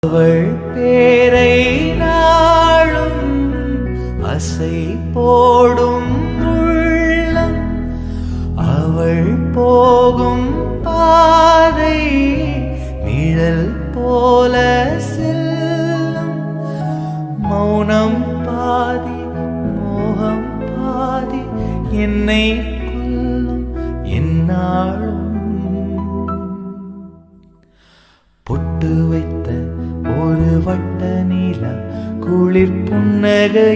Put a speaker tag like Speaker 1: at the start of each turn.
Speaker 1: அவள் பேரை நாளும் அசை போடும் உள்ளம், அவள் போகும் பாதை நிழல் போல செல்லும். மௌனம் பாதி மோகம் பாதி என்னை கொல்லும் என்னாலும். பொட்டு வைத்த ஒரு வட்ட நீல குளிர் புன்னகை